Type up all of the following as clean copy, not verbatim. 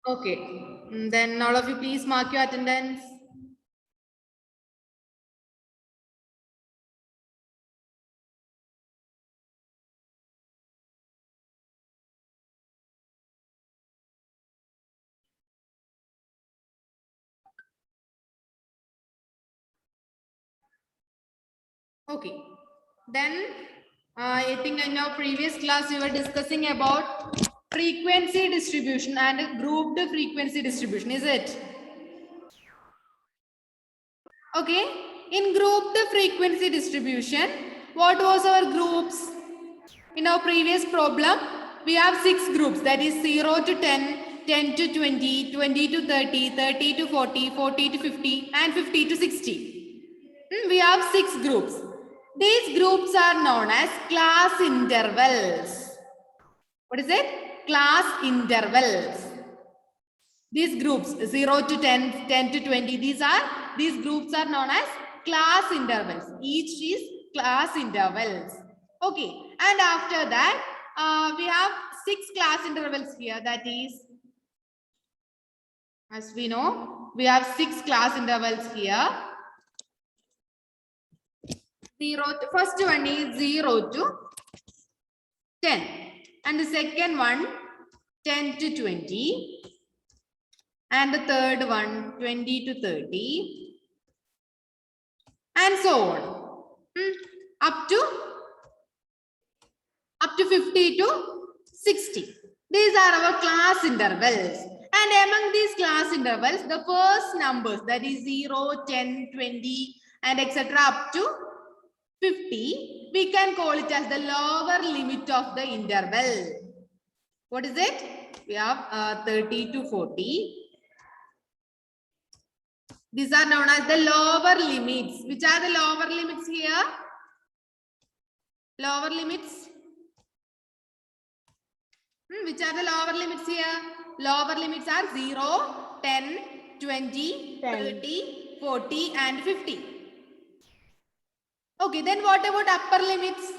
Okay. Then all of you please mark your attendance. Okay. Then I think in our previous class we were discussing about frequency distribution and grouped frequency distribution. Is it? Okay. In grouped frequency distribution, what was our groups? In our previous problem, we have 6 groups, that is 0 to 10, 10 to 20, 20 to 30, 30 to 40, 40 to 50 and 50 to 60. We have 6 groups. These groups are known as class intervals. What is it? Class intervals. These groups 0 to 10, 10 to 20, these groups are known as class intervals. Each is class intervals. Okay, and after that we have 6 class intervals here. That is, as we know, we have 6 class intervals here. First one is 0 to 10, and the second one 10 to 20, and the third one 20 to 30, and so on, up to 50 to 60. These are our class intervals. And among these class intervals, the first numbers, that is 0, 10, 20, and etc. up to 50, we can call it as the lower limit of the interval. What is it? We have 30 to 40. These are known as the lower limits. Which are the lower limits here? Lower limits. Which are the lower limits here? Lower limits are 0, 10, 20, 30, 40 and 50. Okay, then what about upper limits?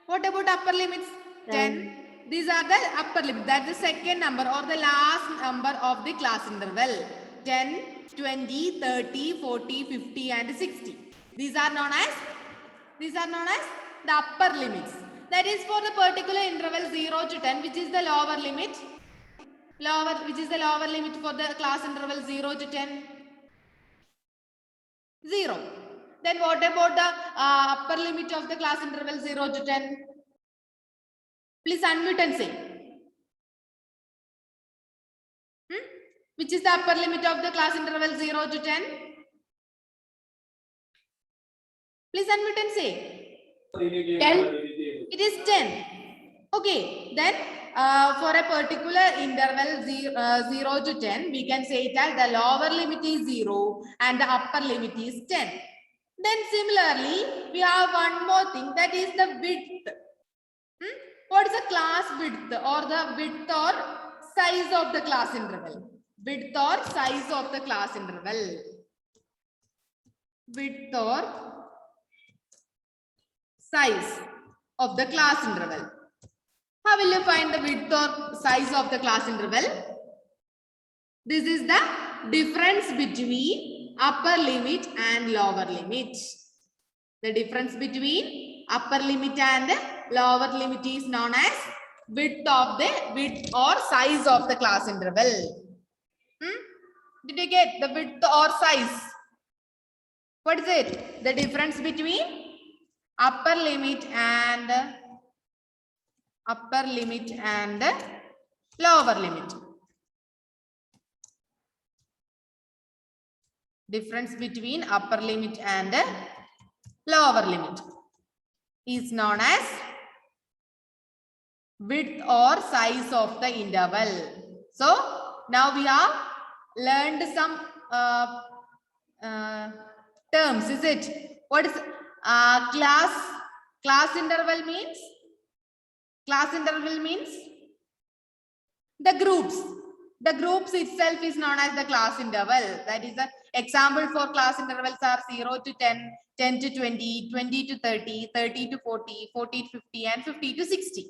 What about upper limits? 10. These are the upper limits. That's the second number or the last number of the class interval. 10, 20, 30, 40, 50 and 60. These are known as the upper limits. That is for the particular interval 0 to 10, which is the lower limit. Which is the lower limit for the class interval 0 to 10? 0. Then what about the upper limit of the class interval 0 to 10? Please unmute and say. Which is the upper limit of the class interval 0 to 10? Please unmute and say. 10. It is 10. Okay, then for a particular interval 0 to 10, we can say it as the lower limit is 0 and the upper limit is 10. Then similarly, we have one more thing, that is the width. What is the class width or the width or size of the class interval? Width or size of the class interval. Width or size of the class interval. How will you find the width or size of the class interval? This is the difference between upper limit and lower limit. The difference between upper limit and lower limit is known as width or size of the class interval. Did you get the width or size? What is it? The difference between upper limit and lower limit. Difference between upper limit and lower limit is known as width or size of the interval. So now we have learned some terms, is it? What is class interval means? Class interval means the groups. The groups itself is known as the class interval. That is the example for class intervals are 0 to 10, 10 to 20, 20 to 30, 30 to 40, 40 to 50 and 50 to 60.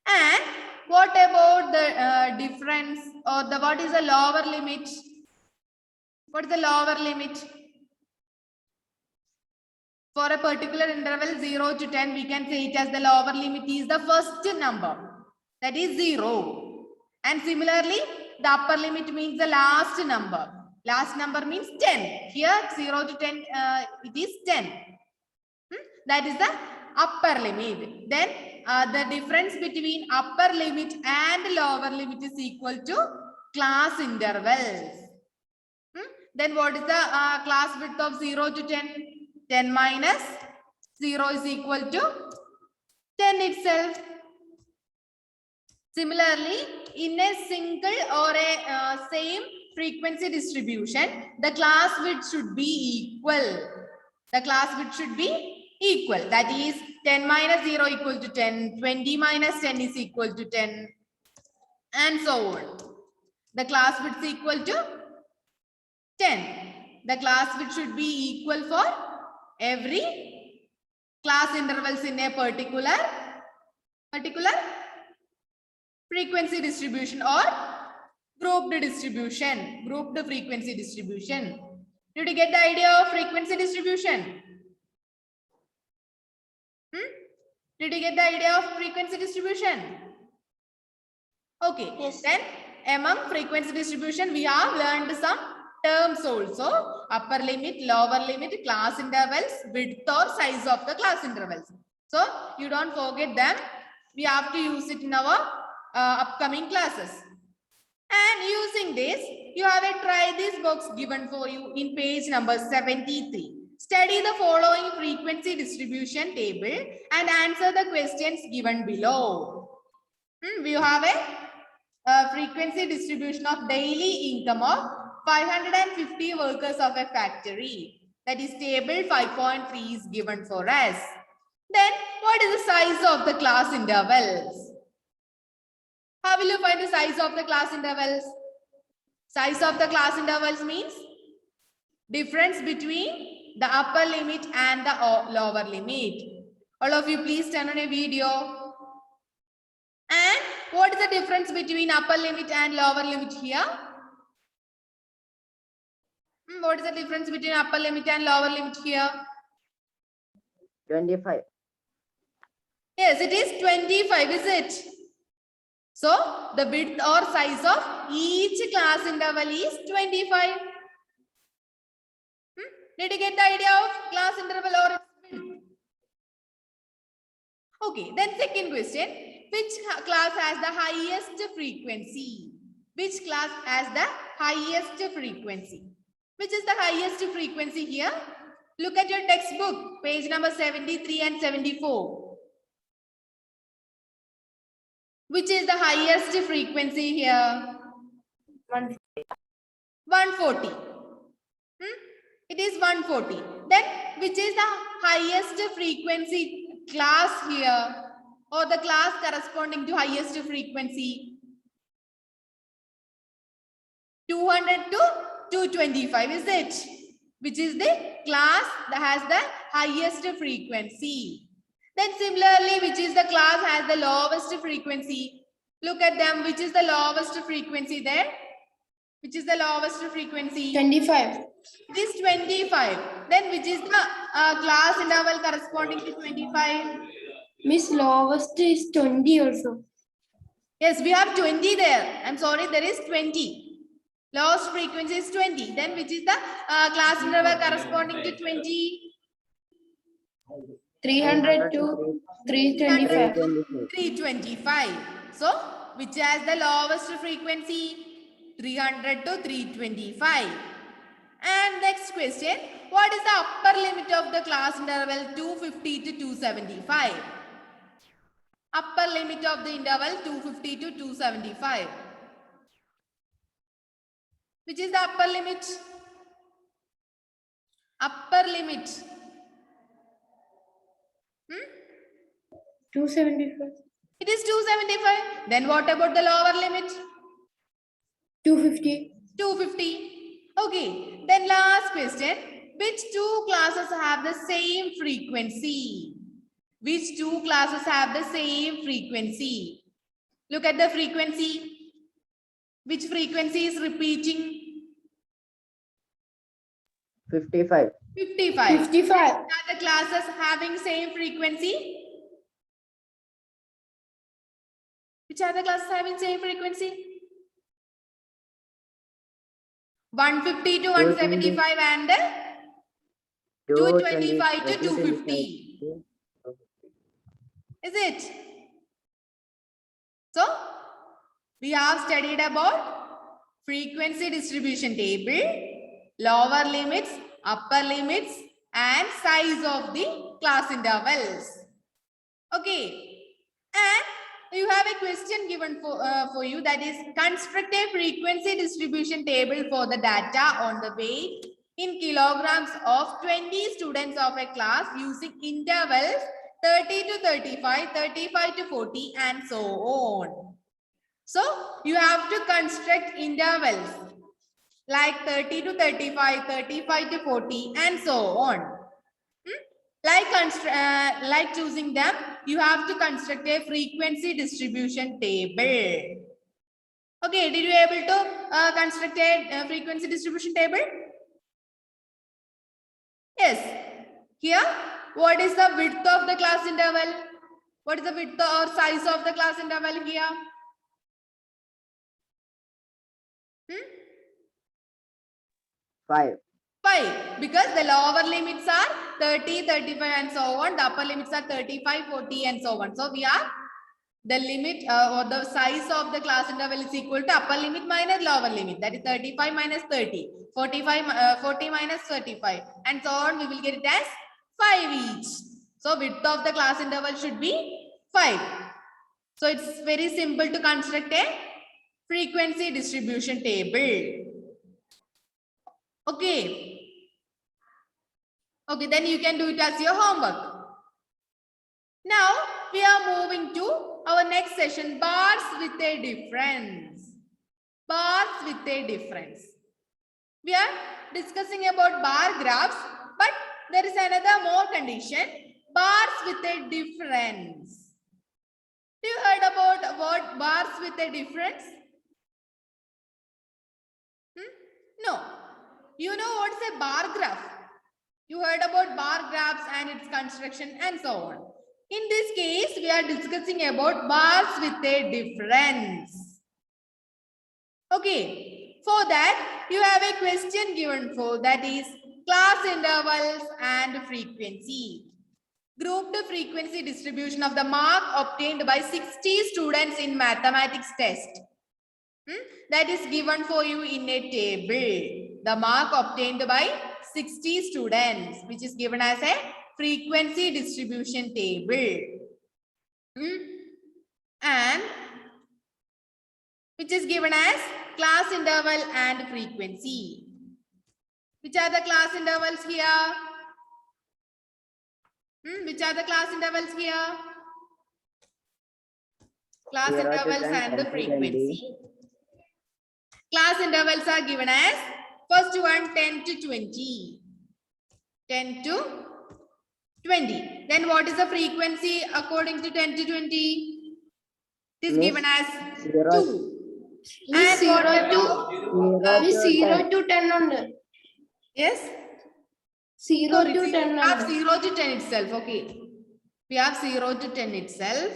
And What about the difference or what is the lower limit? What is the lower limit? For a particular interval 0 to 10, we can say it as the lower limit is the first number, that is 0. And similarly, the upper limit means the last number. Last number means 10. Here 0 to 10, it is 10. That is the upper limit. Then the difference between upper limit and lower limit is equal to class intervals. Then what is the class width of 0 to 10? 10 minus 0 is equal to 10 itself. Similarly, in a single or a same frequency distribution, the class width should be equal. The class width should be equal. That is 10 minus 0 equal to 10, 20 minus 10 is equal to 10, and so on. The class width is equal to 10. The class width should be equal for every class intervals in a particular frequency distribution or grouped distribution, grouped frequency distribution. Did you get the idea of frequency distribution? Did you get the idea of frequency distribution? Okay. Yes. Then among frequency distribution, we have learned some terms also: upper limit, lower limit, class intervals, width or size of the class intervals. So you don't forget them. We have to use it in our upcoming classes. And using this, you have a try this box given for you in page number 73. Study the following frequency distribution table and answer the questions given below. We have a frequency distribution of daily income of 550 workers of a factory. That is table 5.3 is given for us. Then what is the size of the class intervals? How will you find the size of the class intervals? Size of the class intervals means difference between the upper limit and the lower limit. All of you please turn on a video. And what is the difference between upper limit and lower limit here? What is the difference between upper limit and lower limit here? 25. Yes, it is 25, is it? So the width or size of each class interval is 25. Did you get the idea of class interval or its width? Okay, then second question. Which class has the highest frequency? Which class has the highest frequency? Which is the highest frequency here? Look at your textbook, page number 73 and 74. Which is the highest frequency here? 140. It is 140. Then which is the highest frequency class here? Or the class corresponding to highest frequency? 200 to 225, is it? Which is the class that has the highest frequency. Then similarly, which is the class has the lowest frequency? Look at them. Which is the lowest frequency there? Which is the lowest frequency? 25. It is 25. Then which is the class interval corresponding to 25? Miss, lowest is 20 also. Yes, we have 20 there. I'm sorry, there is 20. Lowest frequency is 20. Then which is the class interval corresponding to 20? 300 to 325. 325. So, which has the lowest frequency? 300 to 325. And next question. What is the upper limit of the class interval 250 to 275? Upper limit of the interval 250 to 275. Which is the upper limit? Upper limit. 275. It is 275. Then what about the lower limit? 250. 250. Okay. Then last question. Which two classes have the same frequency? Which two classes have the same frequency? Look at the frequency. Which frequency is repeating? 55. 55. 55. Are the classes having same frequency? Which are the classes having same frequency? 150 to 175 and 225 to 250. Is it? So, we have studied about frequency distribution table, lower limits, upper limits, and size of the class intervals. Okay. And you have a question given for you, that is, construct a frequency distribution table for the data on the weight in kilograms of 20 students of a class using intervals 30 to 35, 35 to 40, and so on. So you have to construct intervals like 30 to 35, 35 to 40, and so on. Like choosing them, you have to construct a frequency distribution table. Okay, did you able to construct a frequency distribution table? Yes. Here, what is the width of the class interval? What is the width or size of the class interval here? 5. 5, because the lower limits are 30, 35, and so on. The upper limits are 35, 40, and so on. So we are the limit or the size of the class interval is equal to upper limit minus lower limit. That is 35 minus 30, 45, 40 minus 35, and so on. We will get it as 5 each. So width of the class interval should be 5. So it's very simple to construct a frequency distribution table. Okay. Okay, then you can do it as your homework. Now we are moving to our next session, bars with a difference. Bars with a difference. We are discussing about bar graphs, but there is another more condition, bars with a difference. Do you heard about what bars with a difference? No. You know what's a bar graph? You heard about bar graphs and its construction and so on. In this case, we are discussing about bars with a difference. Okay. For that, you have a question given for, that is class intervals and frequency. Grouped frequency distribution of the mark obtained by 60 students in mathematics test. That is given for you in a table. The mark obtained by 60 students, which is given as a frequency distribution table. And which is given as class interval and frequency. Which are the class intervals here? Which are the class intervals here? Class intervals and the frequency. Class intervals are given as first one 10 to 20. 10 to 20. Then what is the frequency according to 10 to 20? It is given as 2. And 0 to 10 under. Yes? 0 Sorry, to we 10 have under. 0 to 10 itself. Okay. We have 0 to 10 itself.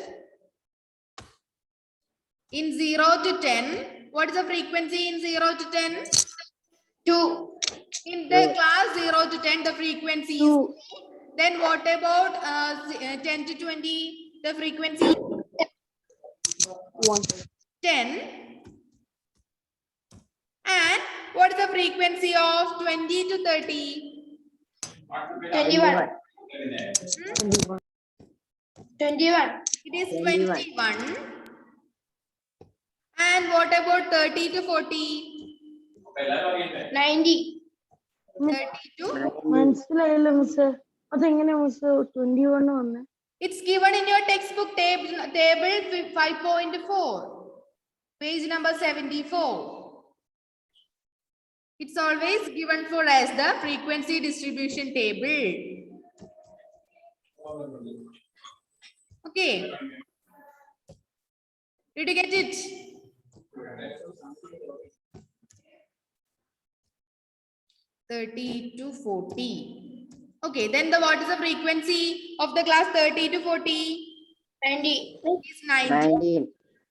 In 0 to 10, what is the frequency in 0 to 10? 2. In the class 0 to 10, the frequency is 2. Then what about 10 to 20? The frequency 1. 10. And what is the frequency of 20 to 30? 21. 21. It is 21. And what about 30 to 40? 90. 30 to? മനസ്സിലായില്ല miss അതെങ്ങനെ miss 21 വന്നേ It's given in your textbook table 5.4, page number 74. It's always given for as the frequency distribution table. Okay. Did you get it? $30 to $40. Okay, then what is the frequency of the class 30 to 40? 90. Is 90. 19,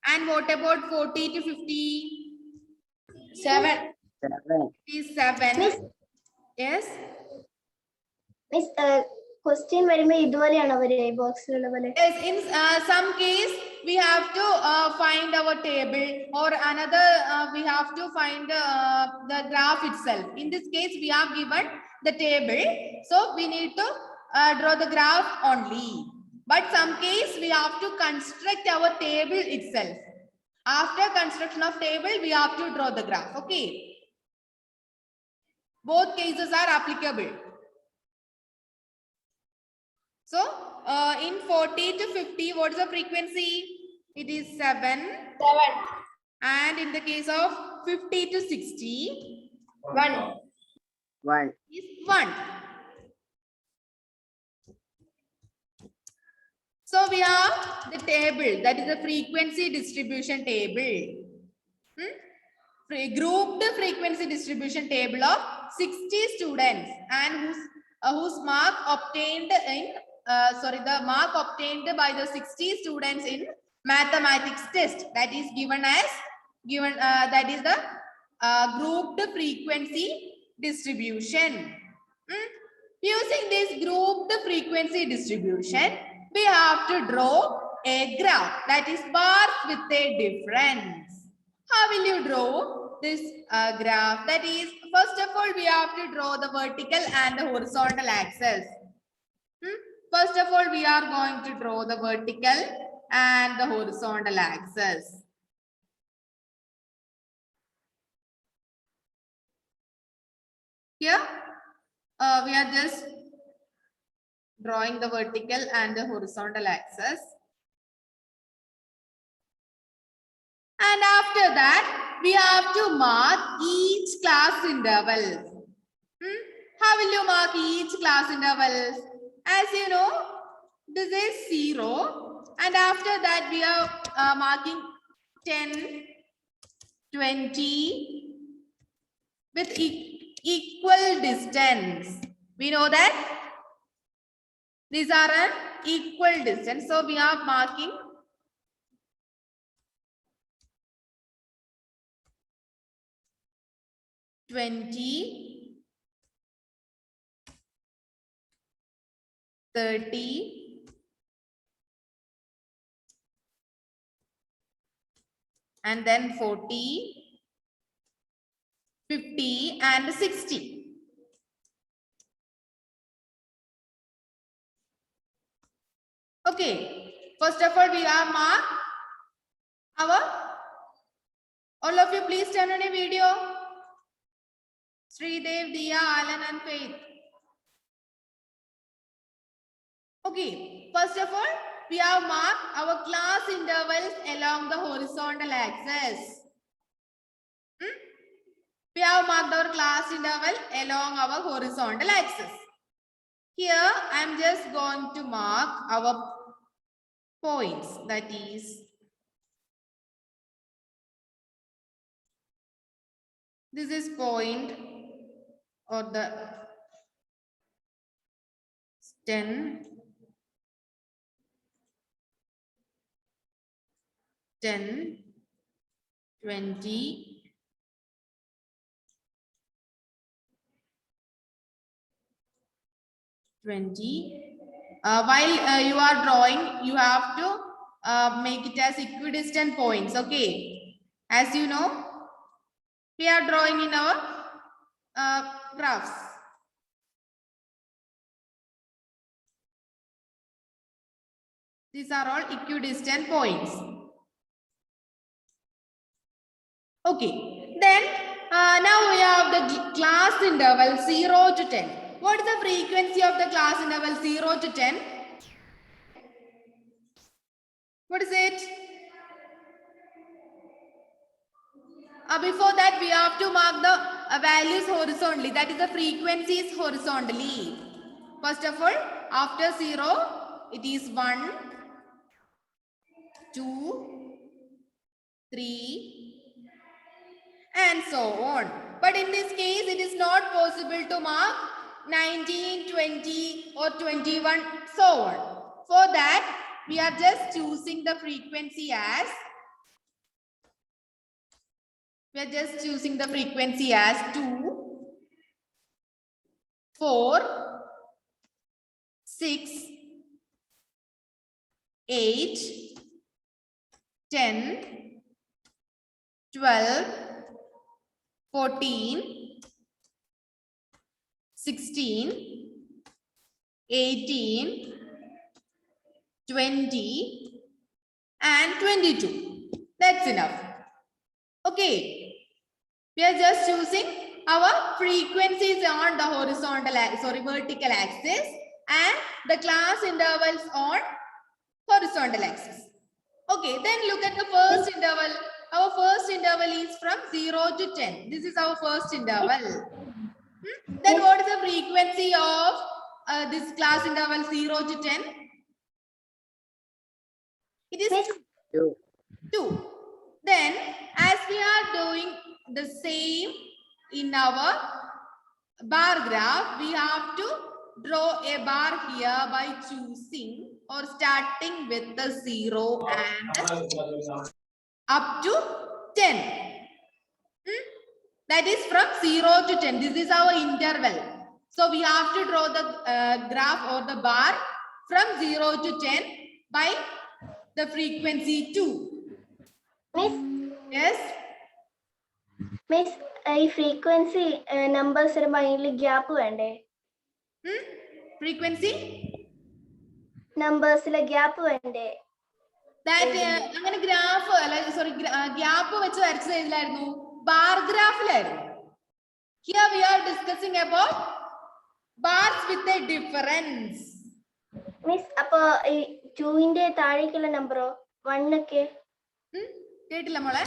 And what about 40 to 50? 7. 7, Is 7. Miss, Yes. Miss, question വരുമ്പോ ഇതുപോലെയാണോ വരിക ഈ ബോക്സിലുള്ള പോലെ? Yes, in some case, we have to find our table, or another, we have to find the graph itself. In this case, we have given the table, so we need to draw the graph only. But some case, we have to construct our table itself. After construction of table, we have to draw the graph. Okay. Both cases are applicable. So, in 40 to 50, what is the frequency? It is 7. 7. And in the case of 50 to 60, 1. 1, is 1. So, we have the table, that is the frequency distribution table. Grouped frequency distribution table of 60 students, and whose mark obtained in the mark obtained by the 60 students in mathematics test, that is given as that is the grouped frequency distribution. Using this grouped frequency distribution, we have to draw a graph, that is bars with a difference. How will you draw this graph? That is, first of all, we have to draw the vertical and the horizontal axis. First of all, we are going to draw the vertical and the horizontal axis. Here, we are just drawing the vertical and the horizontal axis. And after that, we have to mark each class interval. How will you mark each class interval? As you know, this is 0. And after that, we are marking 10, 20 with equal distance. We know that these are an equal distance. So we are marking 20, 30, and then 40, 50, and 60. Okay, first of all, we are mark our, all of you please turn on a video. Sridev, Diya, Alan, and Faith. Okay, first of all, we have marked our class intervals along the horizontal axis. We have marked our class interval along our horizontal axis. Here, I am just going to mark our points, that is, this is point, or the 10, 10, 20, 20. While you are drawing, you have to make it as equidistant points. Okay, as you know, we are drawing in our graphs. These are all equidistant points. Okay, then now we have the class interval 0 to 10. What is the frequency of the class interval 0 to 10? What is it? Before that, we have to mark the values horizontally. That is the frequencies horizontally. First of all, after 0, it is 1, 2, 3, and so on. But in this case, it is not possible to mark 19, 20, or 21, so on. For that, we are just choosing the frequency as 2, 4, 6, 8, 10, 12, 14, 16, 18, 20, and 22. That's enough. Okay. We are just choosing our frequencies on the vertical axis, and the class intervals on horizontal axis. Okay, then look at the first interval. Our first interval is from 0 to 10. This is our first interval. Then what is the frequency of this class interval 0 to 10? It is Miss, 2. 2. Then as we are doing the same in our bar graph, we have to draw a bar here by choosing or starting with the 0 and up to 10. That is from 0 to 10. This is our interval. So we have to draw the graph or the bar from 0 to 10 by the frequency 2. Miss, Yes? Miss, ഈ frequency numbers ഭയങ്കര gap വേണ്ടേ? Frequency? നമ്പേഴ്സിലെ gap വേണ്ടേ? അങ്ങനെ graph അല്ല, sorry, gap വെച്ച് വരച്ചത് ഏതിലായിരുന്നു? ബാർ ഗ്രാഫിലായിരുന്നു. Here we are discussing about bars with a difference. Miss, അപ്പൊ ഈ 2ന്റെ താഴേക്കുള്ള നമ്പറോ 1 ഒക്കെ? കേട്ടില്ല മോളെ?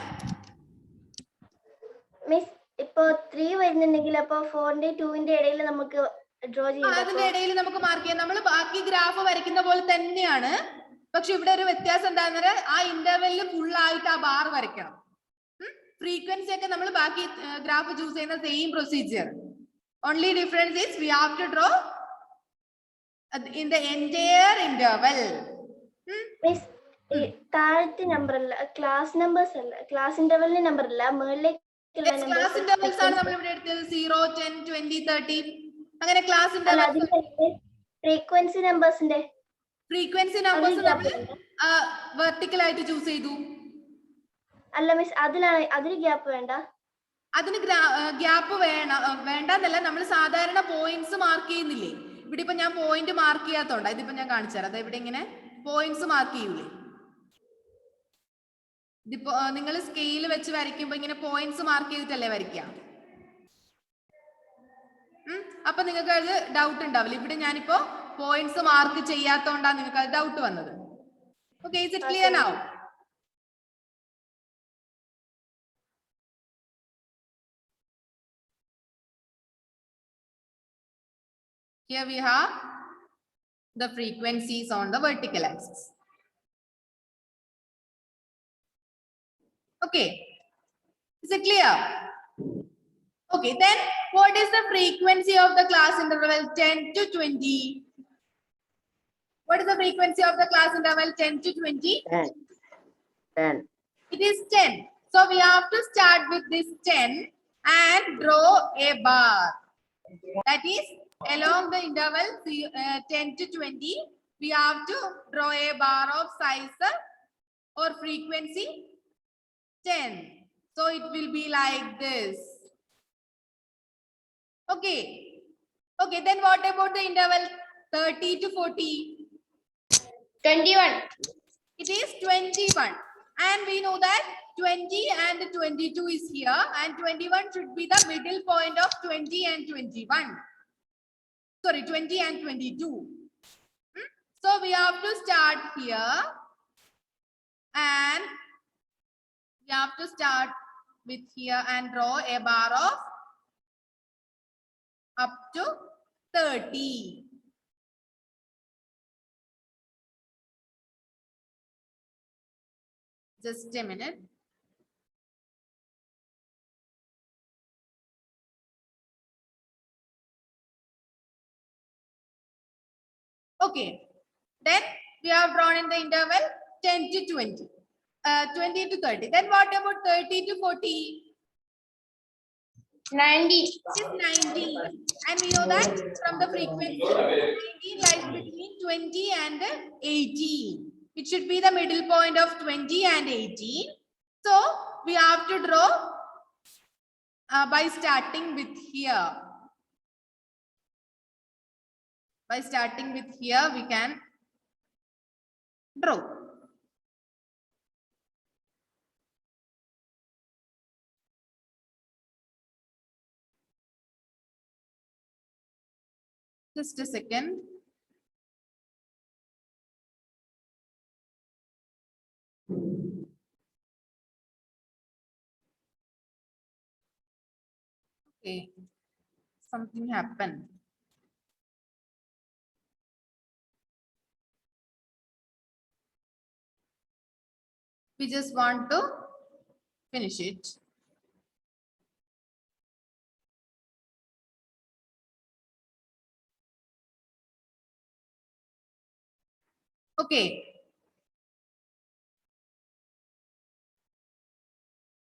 മിസ്, ഇപ്പൊ 3 വരുന്നുണ്ടെങ്കിൽ അപ്പൊ 4ന്റെ 2ന്റെ ഇടയിൽ നമുക്ക് ഡ്രോ ചെയ്യാം. അതിന്റെ ഇടയിൽ നമുക്ക് മാർക്ക് ചെയ്യാം. നമ്മൾ ബാക്കി ഗ്രാഫ് വരയ്ക്കുന്ന പോലെ തന്നെയാണ്. പക്ഷെ ഇവിടെ ഒരു വ്യത്യാസം എന്താണെന്ന്, ആ ഇന്റർവെല്ലിൽ ഫുൾ ആയിട്ട് ആ ബാർ വരയ്ക്കണം. ഫ്രീക്വൻസി ഒക്കെ നമ്മൾ ബാക്കി ഗ്രാഫ് ചൂസ് ചെയ്യുന്ന same procedure. Only difference is we have to draw in the entire interval. Miss, ഈ താഴത്തെ നമ്പർ അല്ല, ക്ലാസ് നമ്പേഴ്സ് അല്ല, ക്ലാസ് ഇന്റർവെലിന്റെ നമ്പർ അല്ല, മുകളിലേക്കുള്ള ക്ലാസ് ഇന്റർവെൽസ് ആണ് നമ്മൾ ഇവിടെ എടുത്തത്. 0, 10, 20, 30 അങ്ങനെ ക്ലാസ് ഇന്റർവെൽസ്. ഫ്രീക്വൻസി നമ്പേഴ്സിന്റെ ഫ്രീക്വൻസി നമ്പേഴ്സ് നമ്മൾ വെർട്ടിക്കൽ ആയിട്ട് ചൂസ് ചെയ്തു. അല്ല മിസ്, അതിന് ഗ്യാപ്പ് വേണ്ട. അതിന് ഗ്യാപ്പ് വേണ്ടെന്നല്ല, നമ്മൾ സാധാരണ പോയിന്റ്സ് മാർക്ക് ചെയ്യുന്നില്ലേ? ഇവിടെ ഇപ്പൊ ഞാൻ പോയിന്റ് മാർക്ക് ചെയ്യാത്തോണ്ടാ. ഇതിപ്പോ ഞാൻ കാണിച്ചു തരാം. ഇവിടെ ഇങ്ങനെ പോയിന്റ്സ് മാർക്ക് ചെയ്യൂലേ? ഇതിപ്പോ നിങ്ങൾ സ്കെയിൽ വെച്ച് വരയ്ക്കുമ്പോ ഇങ്ങനെ പോയിന്റ്സ് മാർക്ക് ചെയ്തിട്ടല്ലേ വരയ്ക്കുക. അപ്പൊ നിങ്ങൾക്ക് അത് ഡൗട്ട് ഉണ്ടാവില്ല. ഇവിടെ ഞാനിപ്പോ പോയിന്റ്സ് മാർക്ക് ചെയ്യാത്തോണ്ടാണ് നിങ്ങൾക്ക് അത് ഡൗട്ട് വന്നത്. Okay, is it clear now? Here we have the frequencies on the vertical axis. Okay, is it clear? Okay, then what is the frequency of the class interval 10 to 20? What is the frequency of the class interval 10 to 20? 10. It is 10. So we have to start with this 10 and draw a bar. That is, along the interval 10 to 20, we have to draw a bar of size or frequency 10. So it will be like this. Okay. Okay, then what about the interval 30 to 40? 21. It is 21. And we know that 20 and 22 is here, and 21 should be the middle point of 20 and 21. Sorry, 20 and 22. So we have to start here, and we have to start with here and draw a bar of up to 30. Just a minute. Okay. Then we have drawn in the interval 10 to 20. 20 to 30. Then what about 30 to 40? 90. It is 90. And we know that from the frequency, 19 lies between 20 and 18. It should be the middle point of 20 and 18. So we have to draw by starting with here. By starting with here, we can draw. Just a second. Okay, something happened. We just want to finish it. Okay.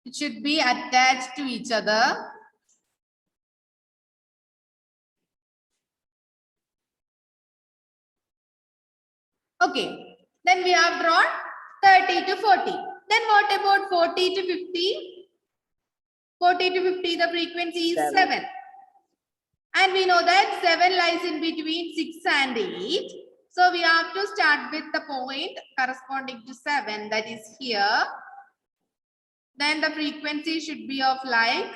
It should be attached to each other. Okay. Then we have drawn 30 to 40. Then what about 40 to 50? 40 to 50, the frequency is 7. And we know that 7 lies in between 6 and 8. So we have to start with the point corresponding to 7, that is here. Then the frequency should be of like,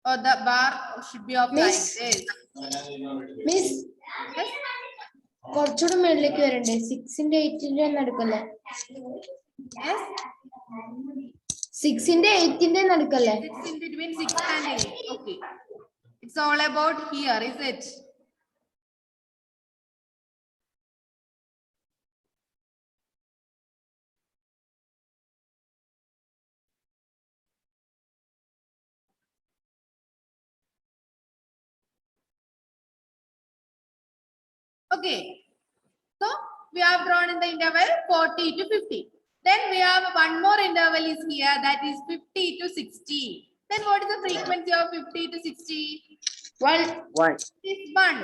or the bar should be of like this. Miss, Yes? കുറച്ചുകൂടെ മേളിലേക്ക് വരണ്ടേ? 6ന്റെ 8ന്റെ നടുക്കല്ലേ? Yes? 6ന്റെ 8ന്റെ നടുക്കല്ലേ? It's in between 6 and 8. Okay. It's all about here, is it? Okay. So we have drawn in the interval 40 to 50. Then we have one more interval is here, that is 50 to 60. Then what is the frequency of 50 to 60? 1. 1. It's 1.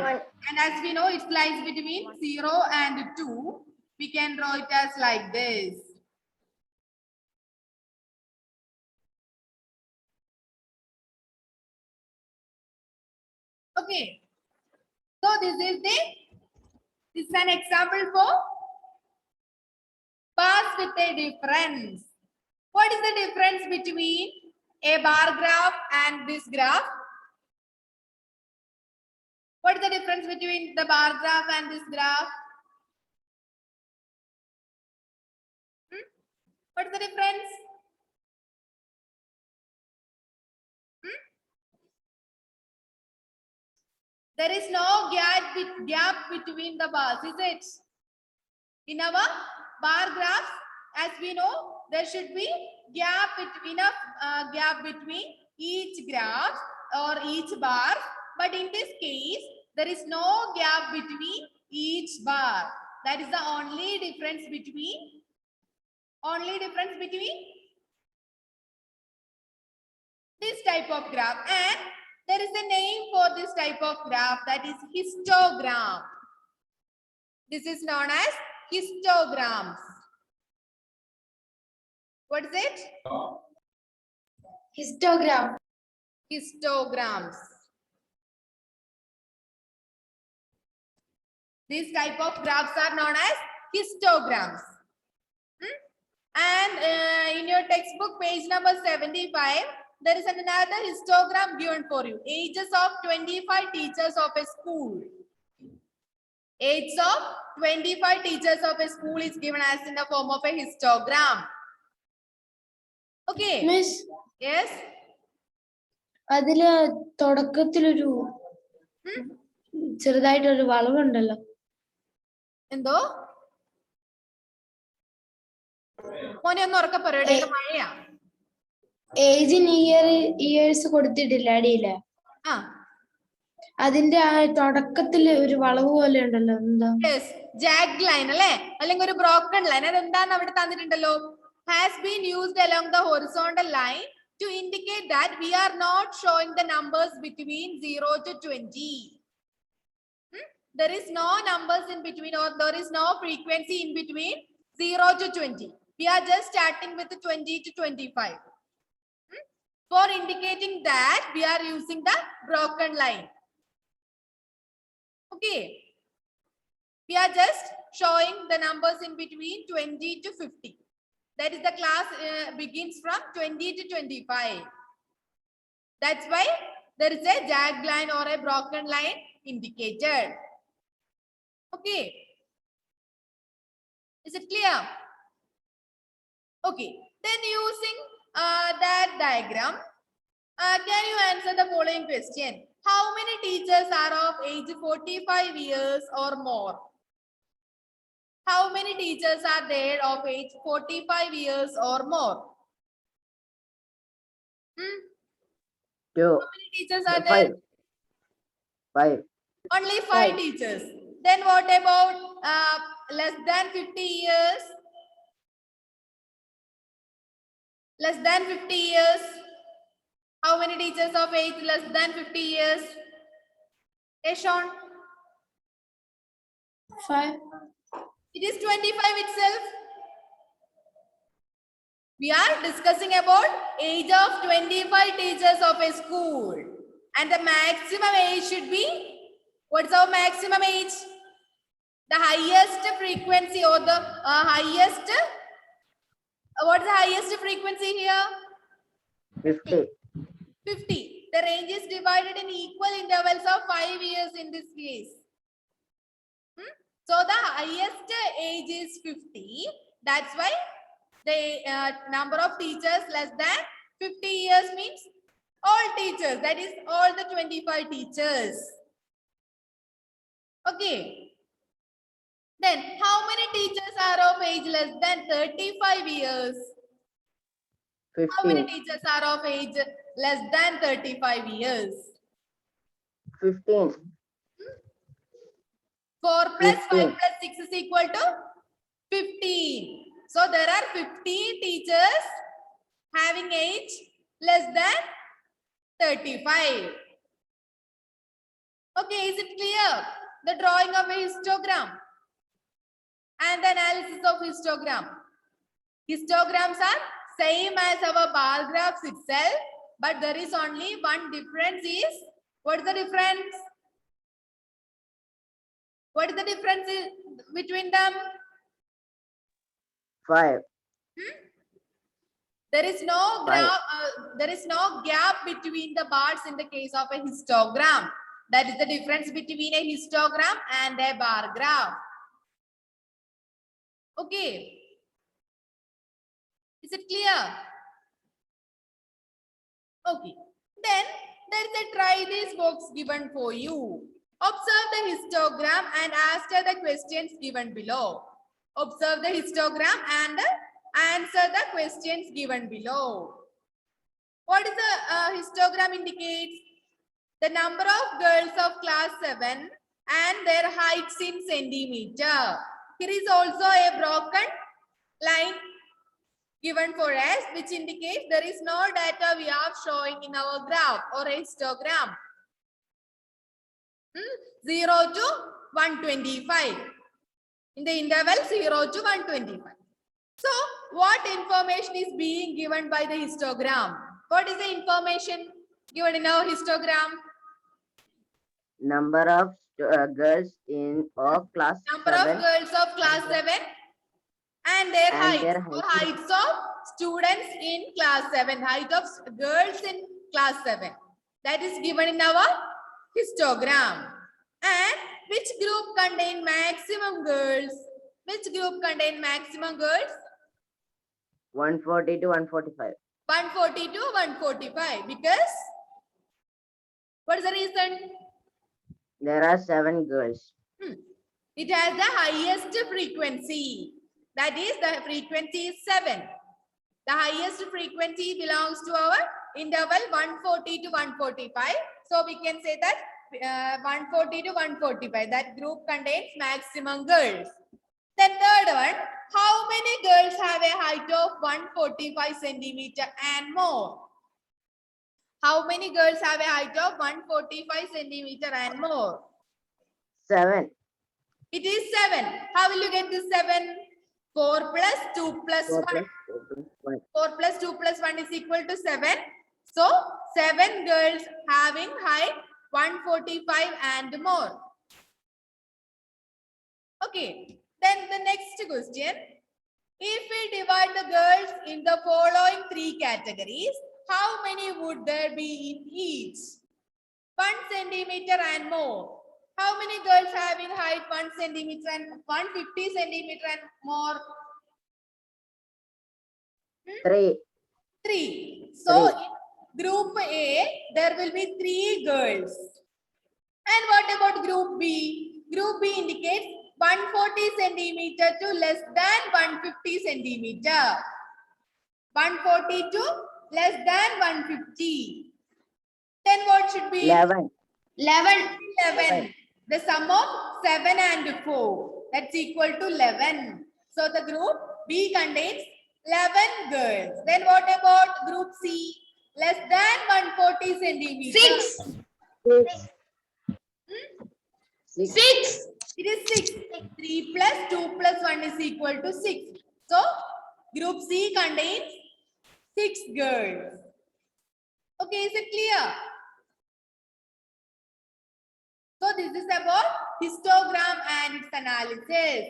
And as we know, it lies between 0 and 2. We can draw it as like this. Okay. So this is an example for bars with a difference. What is the difference between a bar graph and this graph? What is the difference between the bar graph and this graph? What is the difference? There is no gap between the bars, is it? In our bar graphs, as we know, there should be gap between each graph or each bar. But in this case, there is no gap between each bar. That is the only difference between this type of graph. And there is a name for this type of graph, that is histogram. This is known as histograms. What is it? Histogram. Histograms. These type of graphs are known as histograms. And in your textbook, page number 75, there is another histogram given for you. Ages of 25 teachers of a school. Age of 25 teachers of a school is given as in the form of a histogram. Okay. Miss, Yes. അതില് തുടക്കത്തിലൊരു ചെറുതായിട്ടൊരു വളവുണ്ടല്ലോ. എന്തോ മോനെ ഒന്ന് ഉറക്കെ പറയട്ടെ, മഴയാ. Age years കൊടുത്തിട്ടില്ല അടിയില്ല. അതിന്റെ ആ തുടക്കത്തില് ഒരു വളവ് പോലെ ഉണ്ടല്ലോ എന്താ? Yes, jagged line അല്ലേ അല്ലെങ്കിൽ ഒരു broken line അതെന്താന്ന് അവിടെ തന്നിട്ടുണ്ടല്ലോ. Has been used along the horizontal line to indicate that we are not showing the numbers between 0 to 20. There is no numbers in between, or there is no frequency in between 0 to 20. We are just starting with 20 to 25. For indicating that we are using the broken line. Okay. We are just showing the numbers in between 20 to 50. That is the class begins from 20 to 25. That's why there is a jagged line or a broken line indicated. Okay. Is it clear? Okay. Then using that diagram, can you answer the following question? How many teachers are of age 45 years or more? How many teachers are there of age 45 years or more? Two. How many teachers are there? Five. Only five teachers. Then what about less than 50 years? Less than 50 years. How many teachers of age less than 50 years? Yes, Sean? 5. It is 25 itself. We are discussing about age of 25 teachers of a school. And the maximum age should be, what's our maximum age? The highest frequency or the highest, what's the highest frequency here? 50. 50. The range is divided in equal intervals of 5 years in this case. So the highest age is 50. That's why the number of teachers less than 50 years means all teachers. That is all the 25 teachers. Okay. Then how many teachers are of age less than 35 years? 15. How many teachers are of age less than 35 years? 15. 4 plus 5 15. plus 6 is equal to 15. So there are 15 teachers having age less than 35. Okay, is it clear? The drawing of a histogram and the analysis of histogram. Histograms are same as our bar graphs itself, but there is only one difference is, what is the difference? What is the difference between them? 5. There is no graph, there is no gap between the bars in the case of a histogram. That is the difference between a histogram and a bar graph. Okay. Is it clear? Okay. Then there is a try this box given for you. Observe the histogram and answer the questions given below. Observe the histogram and answer the questions given below. What is the histogram indicates? The number of girls of class 7 and their heights in centimeter. Here is also a broken line given for us, which indicates there is no data we are showing in our graph or a histogram. 0 to 125. In the interval 0 to 125. So, what information is being given by the histogram? What is the information given in our histogram? Number of girls of class Number 7 of girls of class 7 and their heights, their or height. heights of students in class 7, height of girls in class 7. That is given in our histogram. And which group contain maximum girls? Which group contain maximum girls? 140 to 145. 140 to 145. Because what is the reason? There are 7 girls. It has the highest frequency. That is, the frequency is 7. The highest frequency belongs to our interval 140 to 145. So we can say that 140 to 145. That group contains maximum girls. Then third one, how many girls have a height of 145 centimeter and more? How many girls have a height of 145 centimeter and more? 7. It is 7. How will you get this 7? 4 plus 2 plus 4 1. plus 4 plus 1. 4 plus 2 plus 1 is equal to 7. So 7 girls having height 145 and more. Okay. Then the next question. If we divide the girls in the following 3 categories, how many would there be in each? 1 centimeter and more. How many girls having height 1 centimeter and 150 centimeter and more? 3. 3. So Three. in group A, there will be 3 girls. And what about group B? Group B indicates 140 centimeter to less than 150 centimeter. 140 to less than 150. Then what should be? 11. 11. The sum of 7 and 4. That's equal to 11. So the group B contains 11 girls. Then what about group C? Less than 140 centimeters. 6. 6. It is 6. 3 plus 2 plus 1 is equal to 6. So group C contains 6 girls. Okay, is it clear? So this is about histogram and its analysis.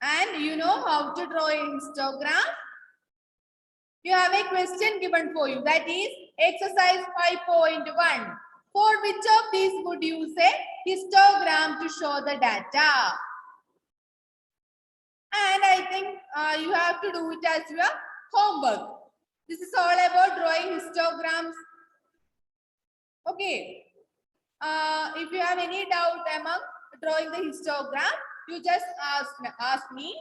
And you know how to draw a histogram? You have a question given for you, that is exercise 5.1. For which of these would you use a histogram to show the data? And I think you have to do it as your homework. This is all about drawing histograms. Okay. If you have any doubt among drawing the histogram, you just ask me.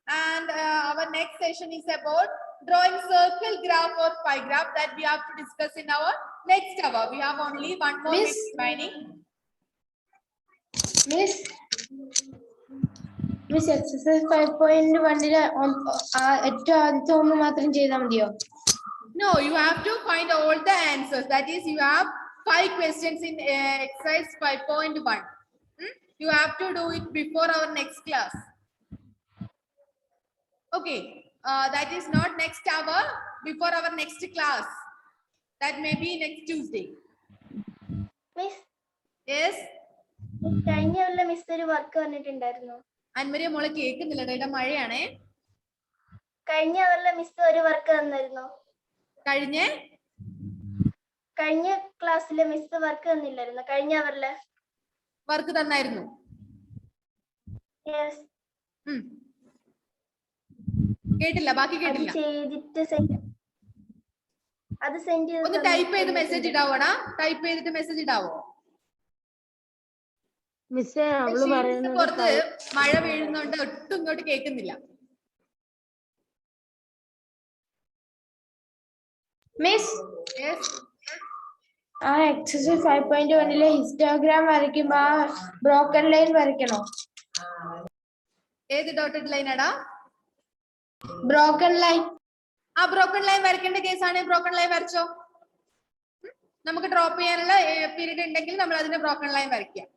And our next session is about drawing circle graph or pie graph that we have to discuss in our next hour. We have only one more minute remaining. Miss exercise 5.1 No, you have to find all the answers. That is, you have 5 questions in exercise 5.1. You have to do it before our next class. Okay, that is not next hour, before our next class. That may be next Tuesday. Miss, Yes? കഴിഞ്ഞ കൊല്ലം miss ഒരു work വന്നിട്ടുണ്ടായിരുന്നു. അൻമരിയ മോളെ കേൾക്കുന്നില്ല, ഇവിടെ മഴയാണേ. കഴിഞ്ഞ കൊല്ലം miss ഒരു work തന്നിരുന്നു. കഴിഞ്ഞ ക്ലാസ്സിലെ മിസ് വർക്ക് തന്നില്ലായിരുന്നു. കഴിഞ്ഞ അവറിലെ വർക്ക് തന്നായിരുന്നു. യെസ്. കേട്ടില്ല, ബാക്കി കേട്ടില്ല. അത് സെൻഡ് ചെയ്ത് ഒന്ന് ടൈപ്പ് ചെയ്ത് മെസ്സേജ് ഇടാവോടാ? ടൈപ്പ് ചെയ്തിട്ട് മെസ്സേജ് ഇടാവോ? പുറത്ത് മഴ വീഴുന്നോണ്ട് ഒട്ടും ഇങ്ങോട്ട് കേൾക്കുന്നില്ല. Miss, yes. ആ എക്സസൈസ് 5.1 ഹിസ്റ്റോഗ്രാം വരയ്ക്കുമ്പോ ആ ബ്രോക്കൺ ലൈൻ വരയ്ക്കണോ? ഏത് ഡോട്ടഡ് ലൈൻ ആടാ? Broken line. ആ ബ്രോക്കൺ ലൈൻ വരയ്ക്കേണ്ട കേസാണ്. ബ്രോക്കൺ ലൈൻ വരച്ചോ. നമുക്ക് ഡ്രോപ്പ് ചെയ്യാനുള്ള പീരീഡ് ഉണ്ടെങ്കിൽ നമ്മൾ അതിന് ബ്രോക്കൺ ലൈൻ വരയ്ക്കാം.